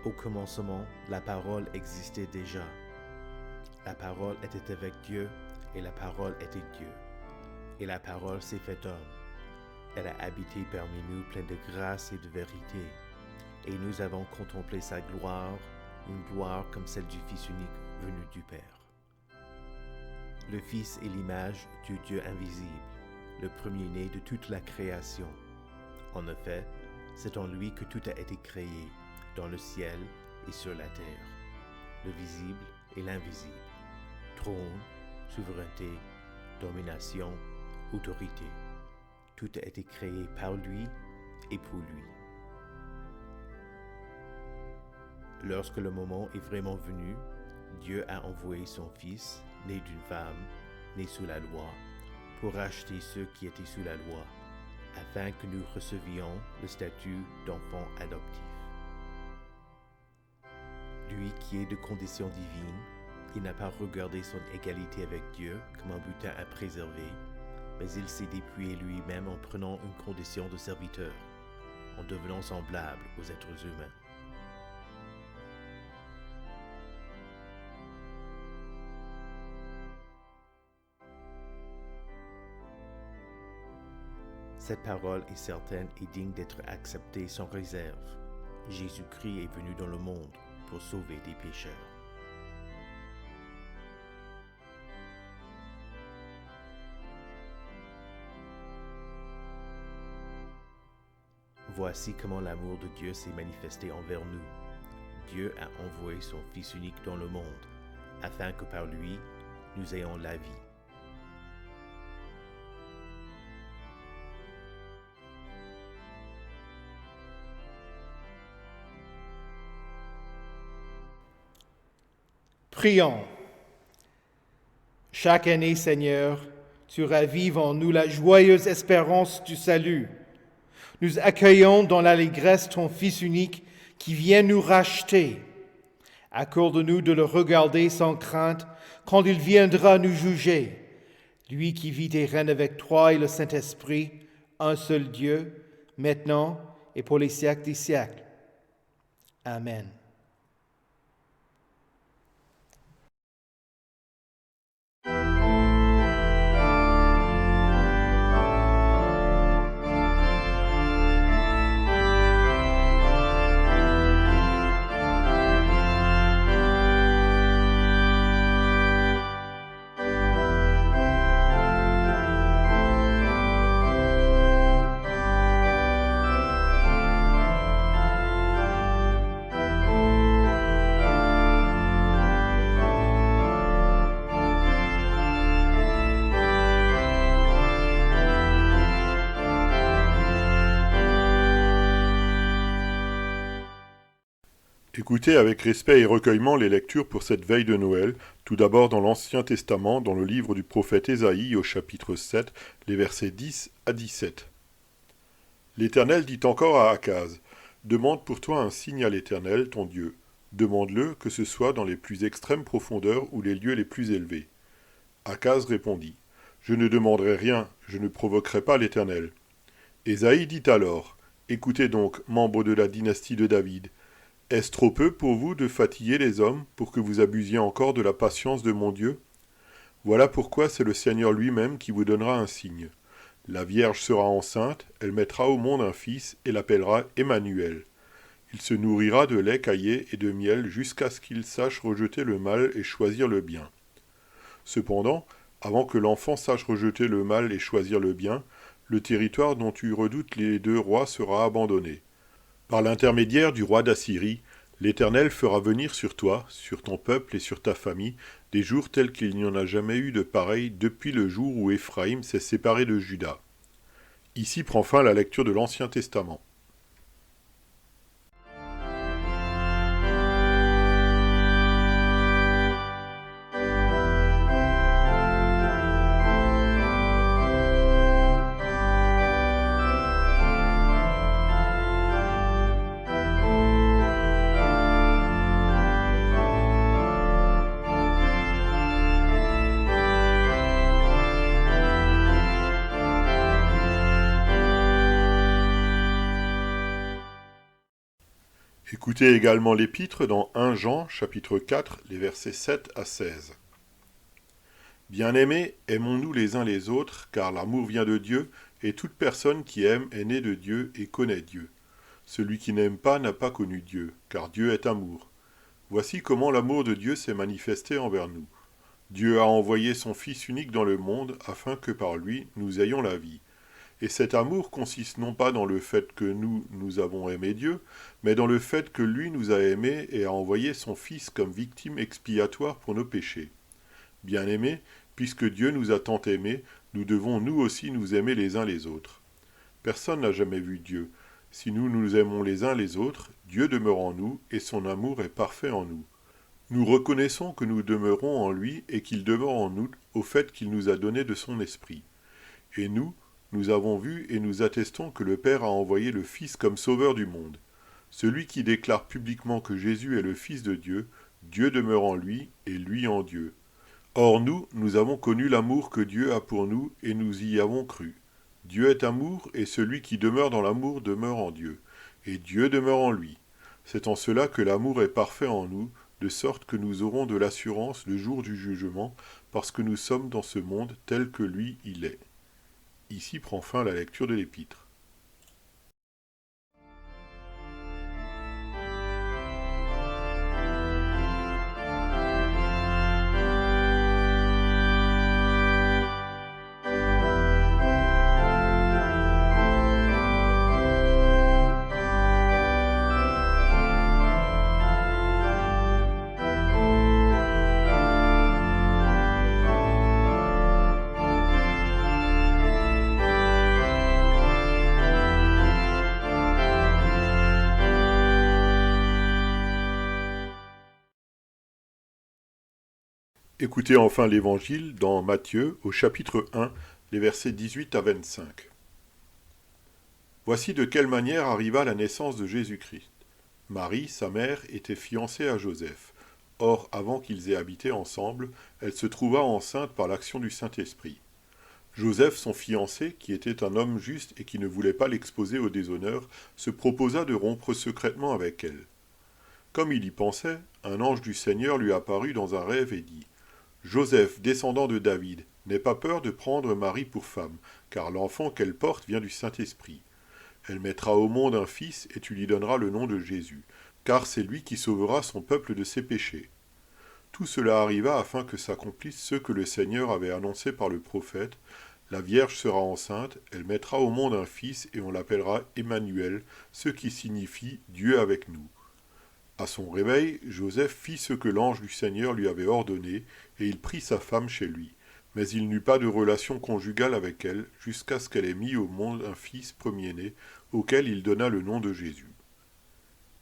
Au commencement, la parole existait déjà. La parole était avec Dieu, et la parole était Dieu. Et la parole s'est faite homme. Elle a habité parmi nous pleine de grâce et de vérité. Et nous avons contemplé sa gloire, une gloire comme celle du Fils unique venu du Père. Le Fils est l'image du Dieu invisible, le premier-né de toute la création. En effet, c'est en lui que tout a été créé, dans le ciel et sur la terre, le visible et l'invisible, trône, souveraineté, domination, autorité. Tout a été créé par lui et pour lui. Lorsque le moment est vraiment venu, Dieu a envoyé son Fils, né d'une femme, né sous la loi, pour racheter ceux qui étaient sous la loi, afin que nous recevions le statut d'enfants adoptifs. Lui qui est de condition divine, il n'a pas regardé son égalité avec Dieu comme un butin à préserver, mais il s'est dépouillé lui-même en prenant une condition de serviteur, en devenant semblable aux êtres humains. Cette parole est certaine et digne d'être acceptée sans réserve. Jésus-Christ est venu dans le monde pour sauver des pécheurs. Voici comment l'amour de Dieu s'est manifesté envers nous. Dieu a envoyé son Fils unique dans le monde, afin que par lui, nous ayons la vie. Prions. Chaque année, Seigneur, tu ravives en nous la joyeuse espérance du salut. Nous accueillons dans l'allégresse ton Fils unique qui vient nous racheter. Accorde-nous de le regarder sans crainte quand il viendra nous juger. Lui qui vit et règne avec toi et le Saint-Esprit, un seul Dieu, maintenant et pour les siècles des siècles. Amen. Écoutez avec respect et recueillement les lectures pour cette veille de Noël, tout d'abord dans l'Ancien Testament, dans le livre du prophète Ésaïe au chapitre 7, les versets 10 à 17. L'Éternel dit encore à Akaz, « Demande pour toi un signe à l'Éternel, ton Dieu. Demande-le, que ce soit dans les plus extrêmes profondeurs ou les lieux les plus élevés. » Akaz répondit, « Je ne demanderai rien, je ne provoquerai pas l'Éternel. » Ésaïe dit alors, « Écoutez donc, membres de la dynastie de David, est-ce trop peu pour vous de fatiguer les hommes pour que vous abusiez encore de la patience de mon Dieu? Voilà pourquoi c'est le Seigneur lui-même qui vous donnera un signe. La Vierge sera enceinte, elle mettra au monde un fils et l'appellera Emmanuel. Il se nourrira de lait caillé et de miel jusqu'à ce qu'il sache rejeter le mal et choisir le bien. Cependant, avant que l'enfant sache rejeter le mal et choisir le bien, le territoire dont tu redoutes les deux rois sera abandonné. Par l'intermédiaire du roi d'Assyrie, l'Éternel fera venir sur toi, sur ton peuple et sur ta famille, des jours tels qu'il n'y en a jamais eu de pareils depuis le jour où Éphraïm s'est séparé de Juda. Ici prend fin la lecture de l'Ancien Testament. Écoutez également l'épître dans 1 Jean, chapitre 4, les versets 7 à 16. Bien-aimés, aimons-nous les uns les autres, car l'amour vient de Dieu, et toute personne qui aime est née de Dieu et connaît Dieu. Celui qui n'aime pas n'a pas connu Dieu, car Dieu est amour. Voici comment l'amour de Dieu s'est manifesté envers nous. Dieu a envoyé son Fils unique dans le monde, afin que par lui nous ayons la vie. Et cet amour consiste non pas dans le fait que nous avons aimé Dieu, mais dans le fait que lui nous a aimés et a envoyé son Fils comme victime expiatoire pour nos péchés. Bien-aimés, puisque Dieu nous a tant aimés, nous devons nous aussi nous aimer les uns les autres. Personne n'a jamais vu Dieu. Si nous nous aimons les uns les autres, Dieu demeure en nous et son amour est parfait en nous. Nous reconnaissons que nous demeurons en lui et qu'il demeure en nous au fait qu'il nous a donné de son esprit. Et nous avons vu et nous attestons que le Père a envoyé le Fils comme sauveur du monde. Celui qui déclare publiquement que Jésus est le Fils de Dieu, Dieu demeure en lui et lui en Dieu. Or nous avons connu l'amour que Dieu a pour nous et nous y avons cru. Dieu est amour et celui qui demeure dans l'amour demeure en Dieu, et Dieu demeure en lui. C'est en cela que l'amour est parfait en nous, de sorte que nous aurons de l'assurance le jour du jugement, parce que nous sommes dans ce monde tel que lui il est. Ici prend fin la lecture de l'épître. Écoutez enfin l'Évangile dans Matthieu au chapitre 1, les versets 18 à 25. Voici de quelle manière arriva la naissance de Jésus-Christ. Marie, sa mère, était fiancée à Joseph. Or, avant qu'ils aient habité ensemble, elle se trouva enceinte par l'action du Saint-Esprit. Joseph, son fiancé, qui était un homme juste et qui ne voulait pas l'exposer au déshonneur, se proposa de rompre secrètement avec elle. Comme il y pensait, un ange du Seigneur lui apparut dans un rêve et dit « Joseph, descendant de David, n'aie pas peur de prendre Marie pour femme, car l'enfant qu'elle porte vient du Saint-Esprit. Elle mettra au monde un fils, et tu lui donneras le nom de Jésus, car c'est lui qui sauvera son peuple de ses péchés. » Tout cela arriva afin que s'accomplisse ce que le Seigneur avait annoncé par le prophète. La Vierge sera enceinte, elle mettra au monde un fils, et on l'appellera Emmanuel, ce qui signifie Dieu avec nous. À son réveil, Joseph fit ce que l'ange du Seigneur lui avait ordonné, et il prit sa femme chez lui. Mais il n'eut pas de relation conjugale avec elle, jusqu'à ce qu'elle ait mis au monde un fils premier-né, auquel il donna le nom de Jésus.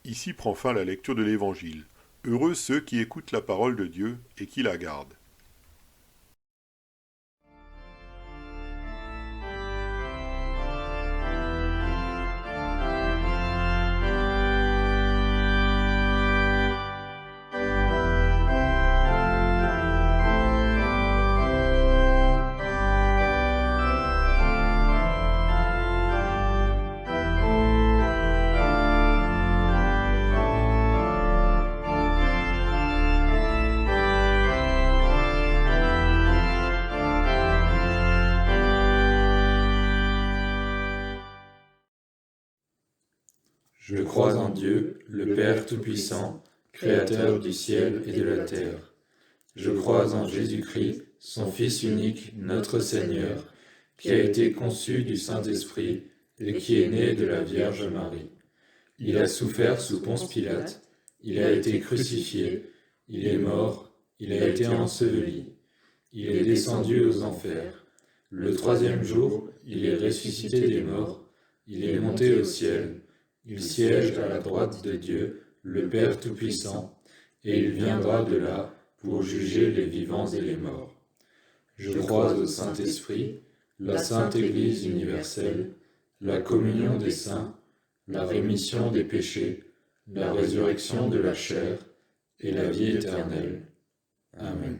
Ici prend fin la lecture de l'Évangile. Heureux ceux qui écoutent la parole de Dieu et qui la gardent. Je crois en Dieu, le Père Tout-Puissant, Créateur du ciel et de la terre. Je crois en Jésus-Christ, son Fils unique, notre Seigneur, qui a été conçu du Saint-Esprit et qui est né de la Vierge Marie. Il a souffert sous Ponce Pilate, il a été crucifié, il est mort, il a été enseveli, il est descendu aux enfers. Le troisième jour, il est ressuscité des morts, il est monté au ciel. Il siège à la droite de Dieu, le Père Tout-Puissant, et il viendra de là pour juger les vivants et les morts. Je crois au Saint-Esprit, la Sainte Église universelle, la communion des saints, la rémission des péchés, la résurrection de la chair et la vie éternelle. Amen.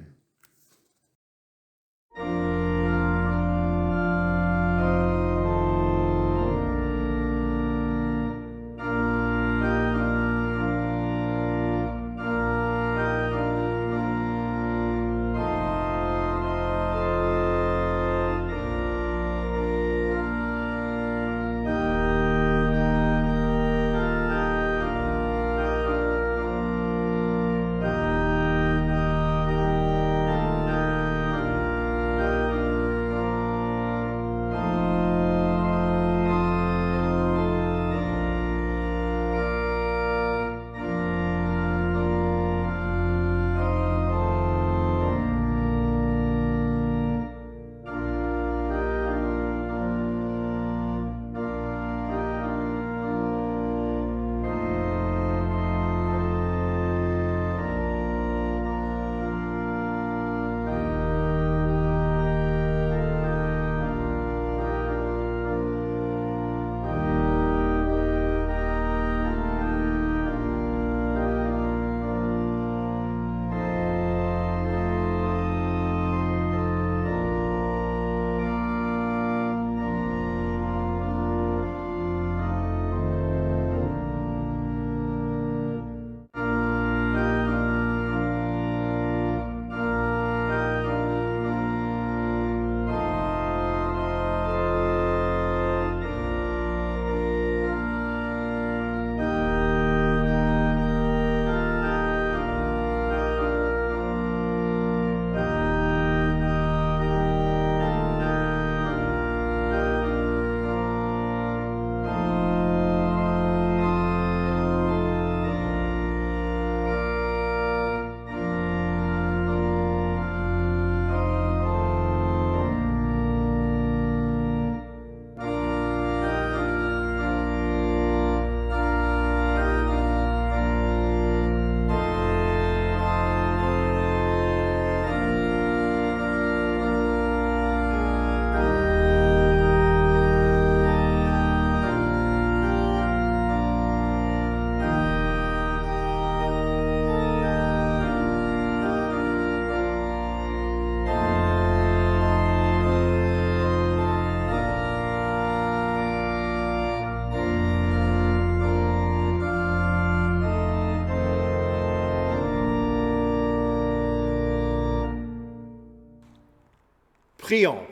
Prions.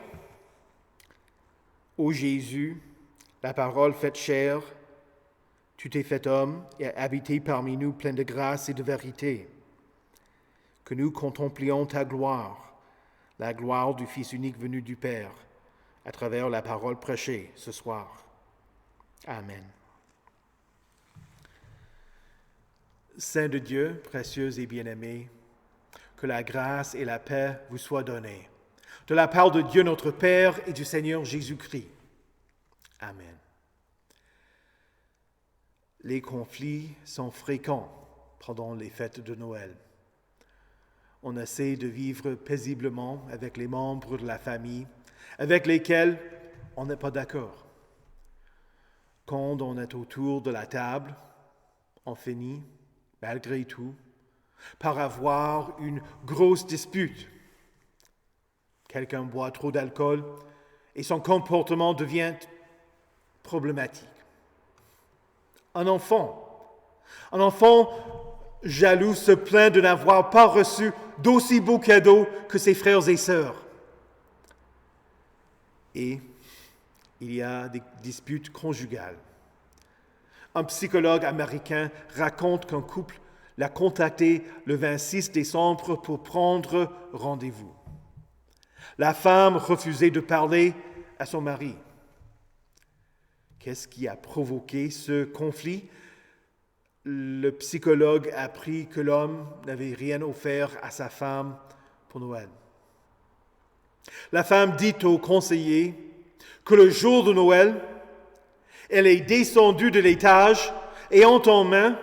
Ô Jésus, la parole faite chair, tu t'es fait homme et as habité parmi nous plein de grâce et de vérité. Que nous contemplions ta gloire, la gloire du Fils unique venu du Père, à travers la parole prêchée ce soir. Amen. Saint de Dieu, précieux et bien-aimé, que la grâce et la paix vous soient données, de la part de Dieu notre Père et du Seigneur Jésus-Christ. Amen. Les conflits sont fréquents pendant les fêtes de Noël. On essaie de vivre paisiblement avec les membres de la famille avec lesquels on n'est pas d'accord. Quand on est autour de la table, on finit, malgré tout, par avoir une grosse dispute. Quelqu'un boit trop d'alcool et son comportement devient problématique. Un enfant jaloux se plaint de n'avoir pas reçu d'aussi beaux cadeaux que ses frères et sœurs. Et il y a des disputes conjugales. Un psychologue américain raconte qu'un couple l'a contacté le 26 décembre pour prendre rendez-vous. La femme refusait de parler à son mari. Qu'est-ce qui a provoqué ce conflit? Le psychologue a appris que l'homme n'avait rien offert à sa femme pour Noël. La femme dit au conseiller que le jour de Noël, elle est descendue de l'étage ayant en main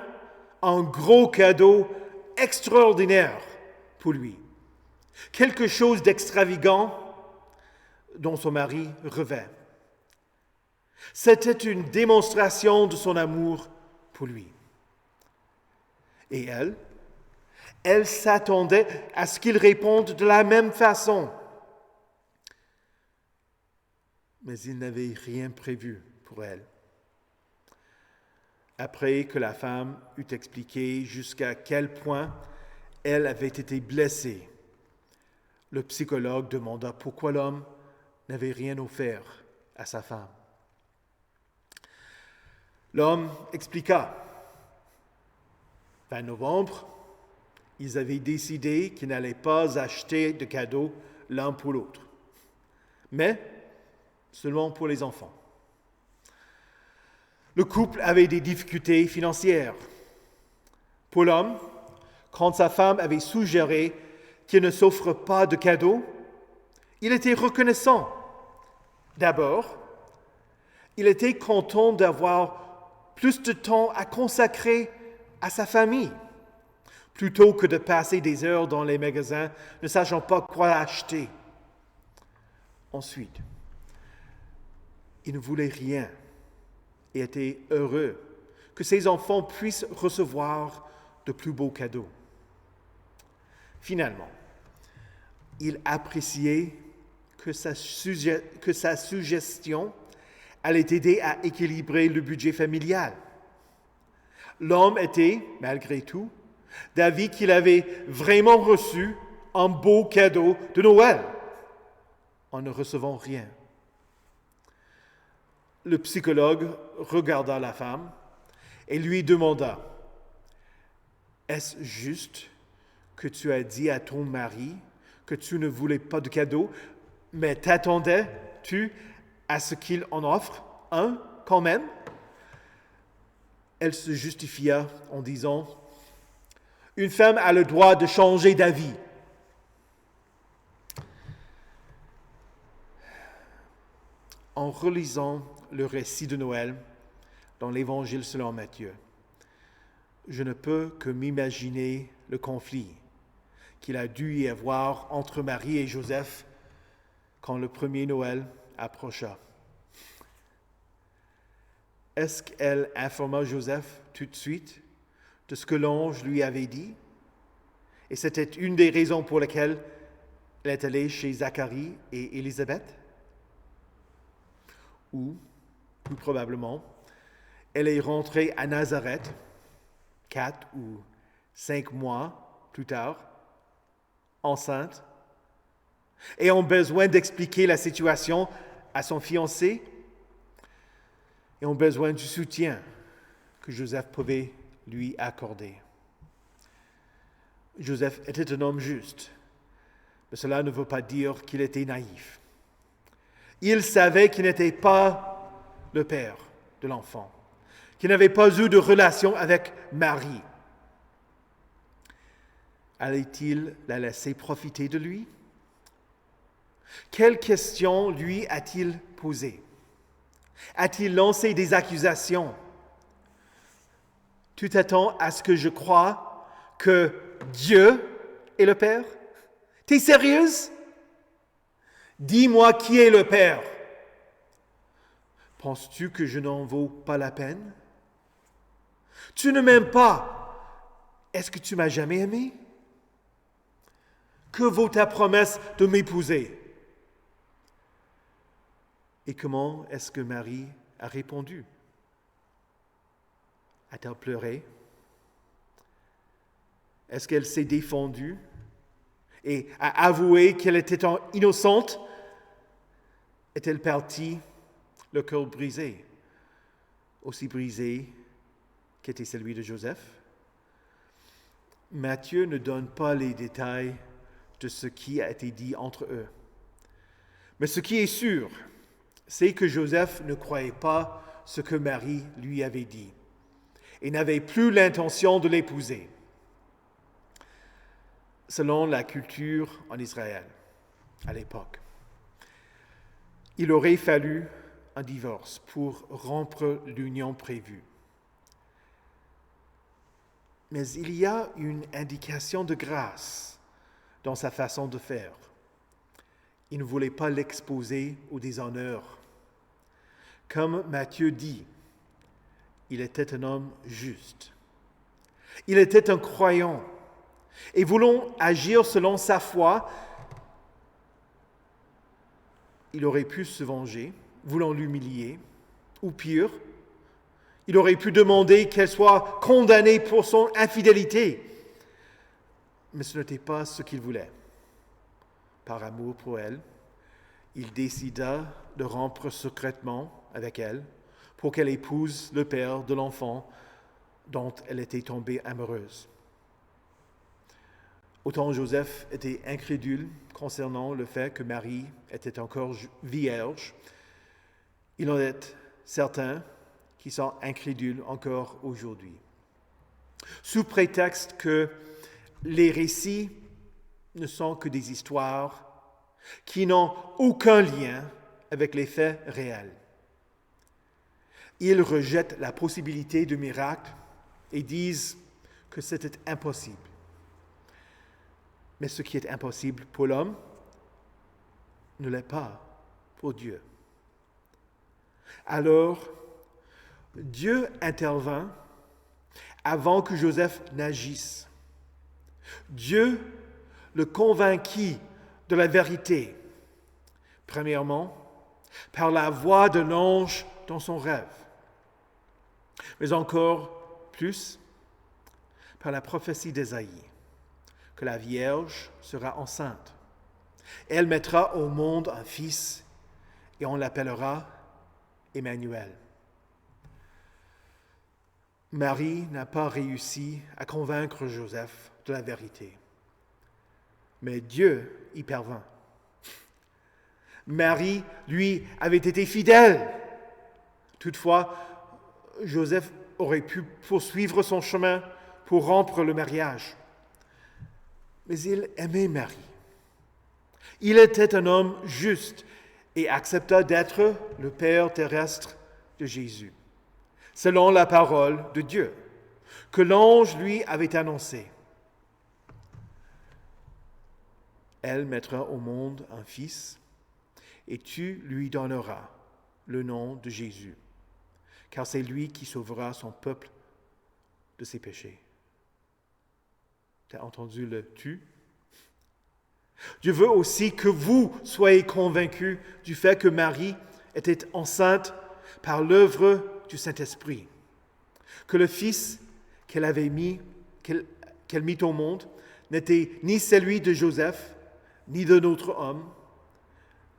un gros cadeau extraordinaire pour lui. Quelque chose d'extravagant dont son mari rêvait. C'était une démonstration de son amour pour lui. Et elle s'attendait à ce qu'il réponde de la même façon. Mais il n'avait rien prévu pour elle. Après que la femme eut expliqué jusqu'à quel point elle avait été blessée, le psychologue demanda pourquoi l'homme n'avait rien offert à sa femme. L'homme expliqua. Fin novembre, ils avaient décidé qu'ils n'allaient pas acheter de cadeaux l'un pour l'autre, mais seulement pour les enfants. Le couple avait des difficultés financières. Pour l'homme, quand sa femme avait suggéré qu'il ne s'offre pas de cadeaux, il était reconnaissant. D'abord, il était content d'avoir plus de temps à consacrer à sa famille, plutôt que de passer des heures dans les magasins ne sachant pas quoi acheter. Ensuite, il ne voulait rien et était heureux que ses enfants puissent recevoir de plus beaux cadeaux. Finalement, il appréciait que sa suggestion allait aider à équilibrer le budget familial. L'homme était, malgré tout, d'avis qu'il avait vraiment reçu un beau cadeau de Noël en ne recevant rien. Le psychologue regarda la femme et lui demanda « Est-ce juste que tu as dit à ton mari que tu ne voulais pas de cadeau, mais t'attendais-tu à ce qu'il en offre un quand même ?» Elle se justifia en disant « Une femme a le droit de changer d'avis. » En relisant le récit de Noël dans l'Évangile selon Matthieu, je ne peux que m'imaginer le conflit qu'il a dû y avoir entre Marie et Joseph quand le premier Noël approcha. Est-ce qu'elle informa Joseph tout de suite de ce que l'ange lui avait dit? Et c'était une des raisons pour lesquelles elle est allée chez Zacharie et Élisabeth? Ou, plus probablement, elle est rentrée à Nazareth 4 ou 5 mois plus tard, enceinte, et ont besoin d'expliquer la situation à son fiancé et ont besoin du soutien que Joseph pouvait lui accorder. Joseph était un homme juste, mais cela ne veut pas dire qu'il était naïf. Il savait qu'il n'était pas le père de l'enfant, qu'il n'avait pas eu de relation avec Marie. Allait-il la laisser profiter de lui? Quelles questions lui a-t-il posées? A-t-il lancé des accusations? Tu t'attends à ce que je croie que Dieu est le Père? T'es sérieuse? Dis-moi qui est le Père. Penses-tu que je n'en vaux pas la peine? Tu ne m'aimes pas. Est-ce que tu m'as jamais aimé? Que vaut ta promesse de m'épouser? Et comment est-ce que Marie a répondu? A-t-elle pleuré? Est-ce qu'elle s'est défendue et a avoué qu'elle était innocente? Est-elle partie le cœur brisé, aussi brisé qu'était celui de Joseph? Matthieu ne donne pas les détails de ce qui a été dit entre eux. Mais ce qui est sûr, c'est que Joseph ne croyait pas ce que Marie lui avait dit et n'avait plus l'intention de l'épouser. Selon la culture en Israël, à l'époque, il aurait fallu un divorce pour rompre l'union prévue. Mais il y a une indication de grâce dans sa façon de faire. Il ne voulait pas l'exposer au déshonneur. Comme Matthieu dit, il était un homme juste. Il était un croyant. Et voulant agir selon sa foi, il aurait pu se venger, voulant l'humilier, ou pire, il aurait pu demander qu'elle soit condamnée pour son infidélité. Mais ce n'était pas ce qu'il voulait. Par amour pour elle, il décida de rompre secrètement avec elle pour qu'elle épouse le père de l'enfant dont elle était tombée amoureuse. Autant Joseph était incrédule concernant le fait que Marie était encore vierge, il en est certain qui sont incrédules encore aujourd'hui. Sous prétexte que les récits ne sont que des histoires qui n'ont aucun lien avec les faits réels. Ils rejettent la possibilité de miracle et disent que c'était impossible. Mais ce qui est impossible pour l'homme ne l'est pas pour Dieu. Alors, Dieu intervint avant que Joseph n'agisse. Dieu le convainquit de la vérité. Premièrement, par la voix de l'ange dans son rêve. Mais encore plus, par la prophétie d'Ésaïe, que la Vierge sera enceinte. Elle mettra au monde un fils et on l'appellera Emmanuel. Marie n'a pas réussi à convaincre Joseph de la vérité, mais Dieu y parvint. Marie, lui, avait été fidèle. Toutefois, Joseph aurait pu poursuivre son chemin pour rompre le mariage. Mais il aimait Marie. Il était un homme juste et accepta d'être le père terrestre de Jésus, selon la parole de Dieu, que l'ange lui avait annoncée. Elle mettra au monde un fils, et tu lui donneras le nom de Jésus, car c'est lui qui sauvera son peuple de ses péchés. Tu as entendu le « tu » ? Dieu veut aussi que vous soyez convaincus du fait que Marie était enceinte par l'œuvre du Saint-Esprit, que le Fils qu'elle mit au monde n'était ni celui de Joseph, ni d'un autre homme,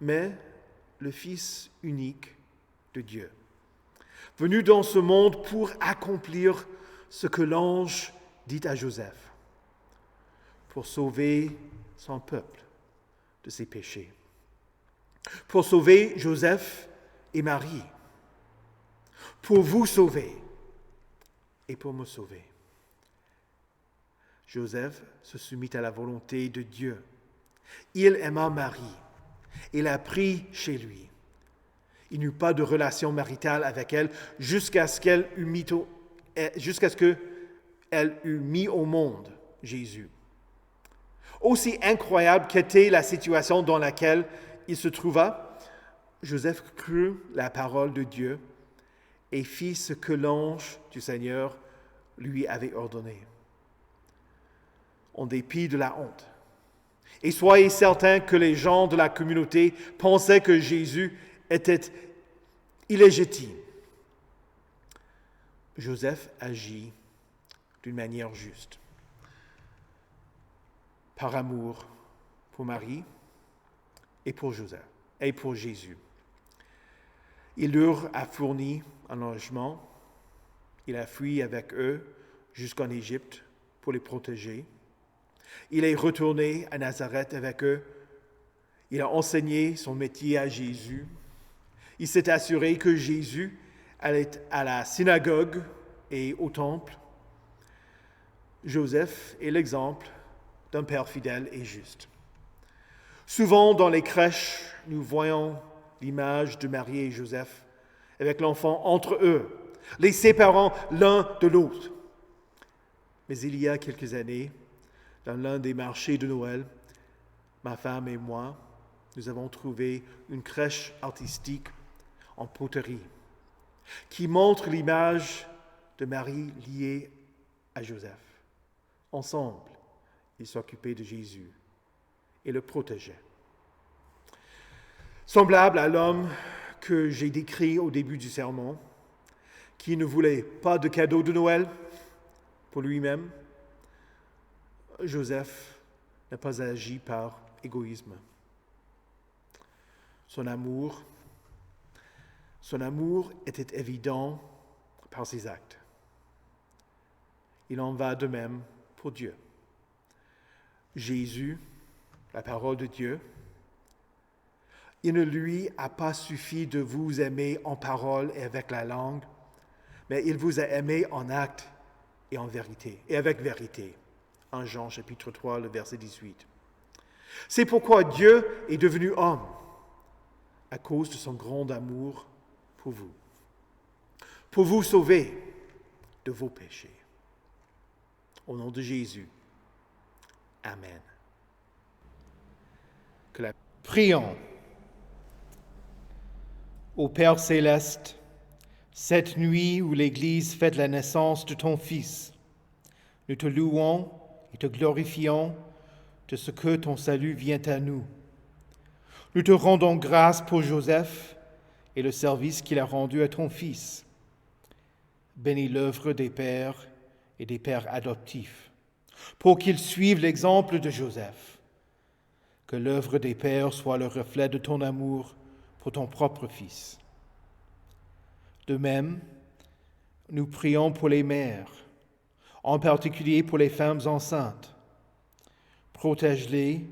mais le Fils unique de Dieu, venu dans ce monde pour accomplir ce que l'ange dit à Joseph, pour sauver son peuple de ses péchés, pour sauver Joseph et Marie, pour vous sauver et pour me sauver. Joseph se soumit à la volonté de Dieu. Il aima Marie et la prit chez lui. Il n'eut pas de relation maritale avec elle jusqu'à ce qu'elle eût mis au monde Jésus. Aussi incroyable qu'était la situation dans laquelle il se trouva, Joseph crut la parole de Dieu et fit ce que l'ange du Seigneur lui avait ordonné, en dépit de la honte. Et soyez certains que les gens de la communauté pensaient que Jésus était illégitime. Joseph agit d'une manière juste, par amour pour Marie et pour Joseph et pour Jésus. Il leur a fourni un logement. Il a fui avec eux jusqu'en Égypte pour les protéger. Il est retourné à Nazareth avec eux. Il a enseigné son métier à Jésus. Il s'est assuré que Jésus allait à la synagogue et au temple. Joseph est l'exemple d'un père fidèle et juste. Souvent dans les crèches, nous voyons l'image de Marie et Joseph avec l'enfant entre eux, les séparant l'un de l'autre. Mais il y a quelques années, dans l'un des marchés de Noël, ma femme et moi, nous avons trouvé une crèche artistique en poterie qui montre l'image de Marie liée à Joseph. Ensemble, ils s'occupaient de Jésus et le protégeaient. Semblable à l'homme que j'ai décrit au début du sermon, qui ne voulait pas de cadeau de Noël pour lui-même, Joseph n'a pas agi par égoïsme. Son amour était évident par ses actes. Il en va de même pour Dieu. Jésus, la parole de Dieu, il ne lui a pas suffi de vous aimer en parole et avec la langue, mais il vous a aimé en acte et en vérité, et avec vérité. 1 Jean chapitre 3, le verset 18. C'est pourquoi Dieu est devenu homme, à cause de son grand amour pour vous sauver de vos péchés. Au nom de Jésus. Amen. Prions. Ô Père céleste, cette nuit où l'Église fête la naissance de ton Fils, nous te louons et te glorifions de ce que ton salut vient à nous. Nous te rendons grâce pour Joseph et le service qu'il a rendu à ton Fils. Bénis l'œuvre des pères et des pères adoptifs, pour qu'ils suivent l'exemple de Joseph. Que l'œuvre des pères soit le reflet de ton amour pour ton propre Fils. De même, nous prions pour les mères, en particulier pour les femmes enceintes. Protège-les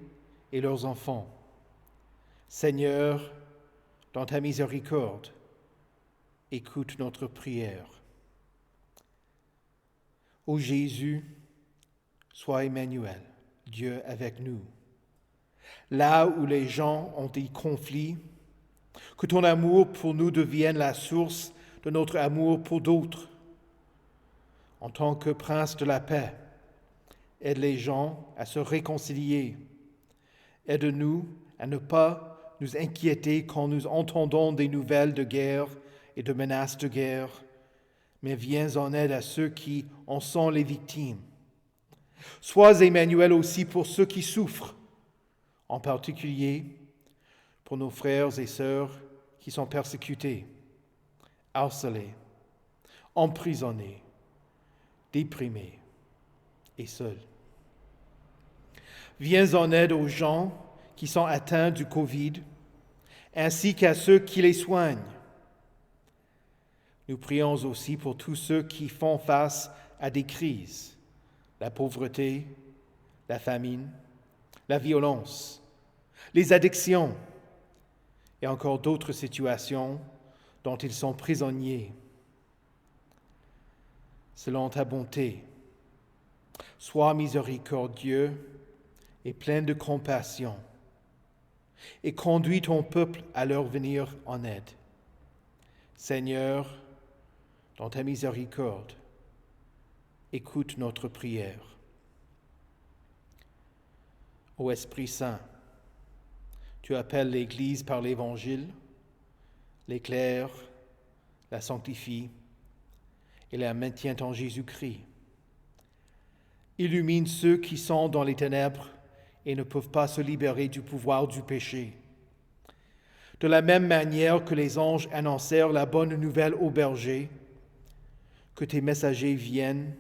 et leurs enfants. Seigneur, dans ta miséricorde, écoute notre prière. Ô Jésus, sois Emmanuel, Dieu avec nous. Là où les gens ont des conflits, que ton amour pour nous devienne la source de notre amour pour d'autres. En tant que prince de la paix, aide les gens à se réconcilier. Aide-nous à ne pas nous inquiéter quand nous entendons des nouvelles de guerre et de menaces de guerre, mais viens en aide à ceux qui en sont les victimes. Sois Emmanuel aussi pour ceux qui souffrent, en particulier pour nos frères et sœurs qui sont persécutés, harcelés, emprisonnés, déprimés et seuls. Viens en aide aux gens qui sont atteints du Covid, ainsi qu'à ceux qui les soignent. Nous prions aussi pour tous ceux qui font face à des crises, la pauvreté, la famine, la violence, les addictions et encore d'autres situations dont ils sont prisonniers. Selon ta bonté, sois miséricordieux et plein de compassion, et conduis ton peuple à leur venir en aide. Seigneur, dans ta miséricorde, écoute notre prière. Ô Esprit Saint, tu appelles l'Église par l'Évangile, l'éclaires, la sanctifies et la maintiens en Jésus-Christ. Illumine ceux qui sont dans les ténèbres et ne peuvent pas se libérer du pouvoir du péché. De la même manière que les anges annoncèrent la bonne nouvelle aux bergers, que tes messagers viennent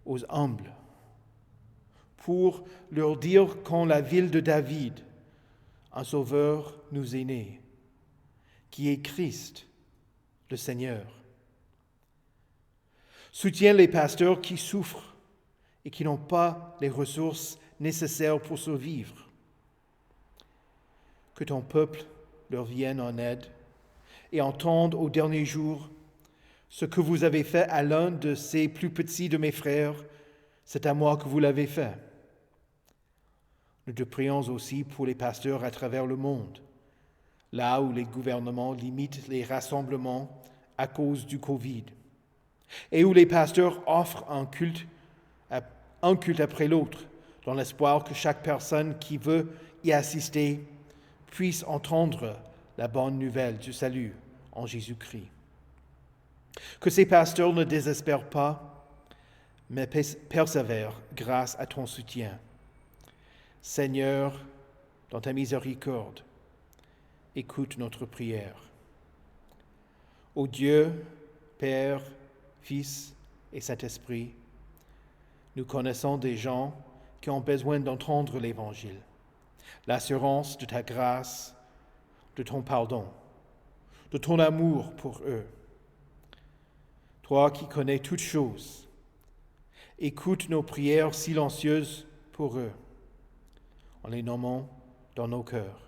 aux humbles pour leur dire qu'en la ville de David, un Sauveur nous est né, qui est Christ, le Seigneur. Soutiens les pasteurs qui souffrent et qui n'ont pas les ressources nécessaires pour survivre. Que ton peuple leur vienne en aide et entende au dernier jour ce que vous avez fait à l'un de ces plus petits de mes frères, c'est à moi que vous l'avez fait. Nous te prions aussi pour les pasteurs à travers le monde, là où les gouvernements limitent les rassemblements à cause du Covid, et où les pasteurs offrent un culte après l'autre, dans l'espoir que chaque personne qui veut y assister puisse entendre la bonne nouvelle du salut en Jésus-Christ. Que ces pasteurs ne désespèrent pas, mais persévèrent grâce à ton soutien. Seigneur, dans ta miséricorde, écoute notre prière. Ô Dieu, Père, Fils et Saint-Esprit, nous connaissons des gens qui ont besoin d'entendre l'Évangile, l'assurance de ta grâce, de ton pardon, de ton amour pour eux. Toi qui connais toutes choses, écoute nos prières silencieuses pour eux, en les nommant dans nos cœurs.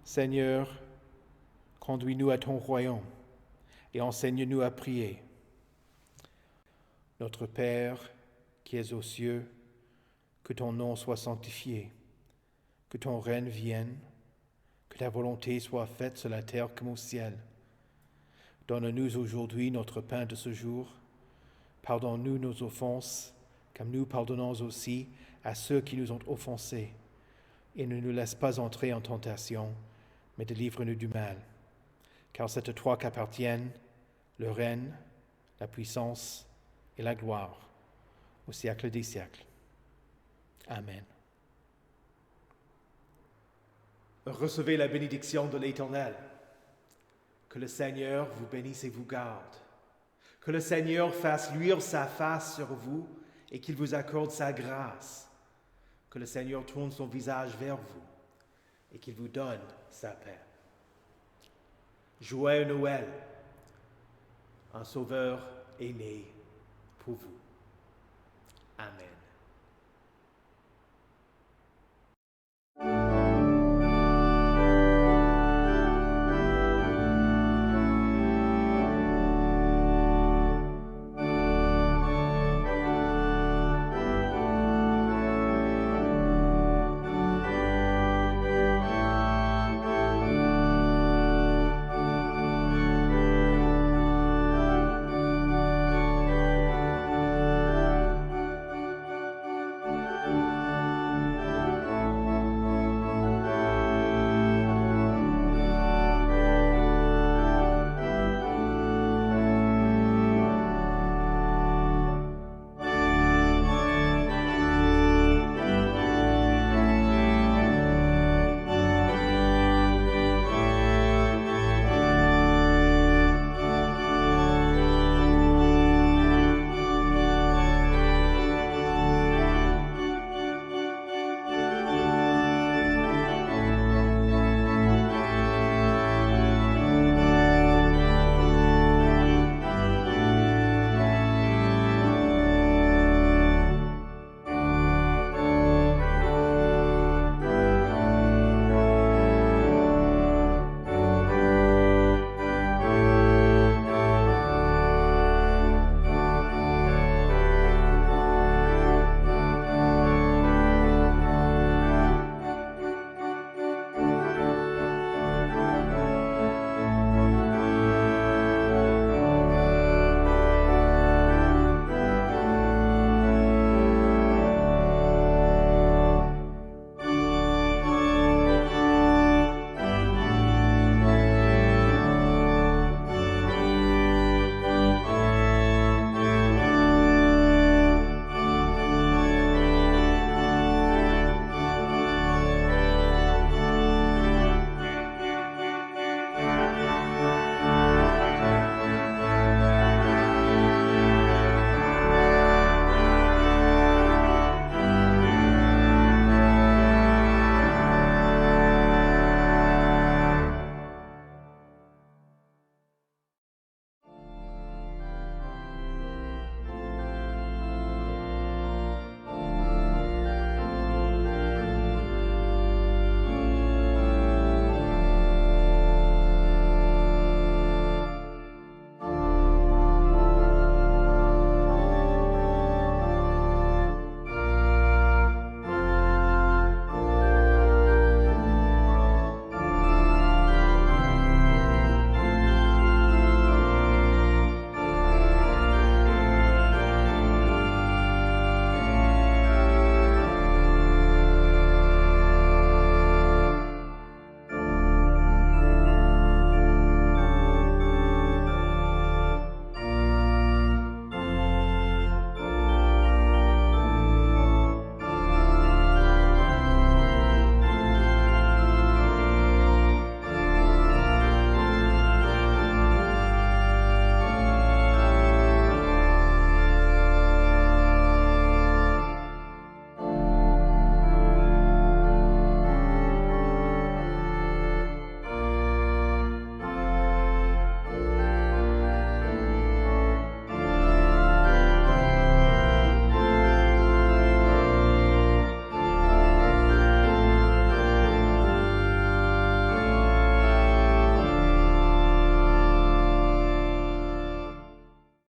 Seigneur, conduis-nous à ton royaume et enseigne-nous à prier. Notre Père, qui es aux cieux, que ton nom soit sanctifié, que ton règne vienne, que ta volonté soit faite sur la terre comme au ciel. Donne-nous aujourd'hui notre pain de ce jour. Pardonne-nous nos offenses, comme nous pardonnons aussi à ceux qui nous ont offensés. Et ne nous laisse pas entrer en tentation, mais délivre-nous du mal. Car c'est à toi qu'appartiennent le règne, la puissance et la gloire, au siècle des siècles. Amen. Recevez la bénédiction de l'Éternel. Que le Seigneur vous bénisse et vous garde. Que le Seigneur fasse luire sa face sur vous et qu'il vous accorde sa grâce. Que le Seigneur tourne son visage vers vous et qu'il vous donne sa paix. Joyeux Noël, un Sauveur est né pour vous. Amen.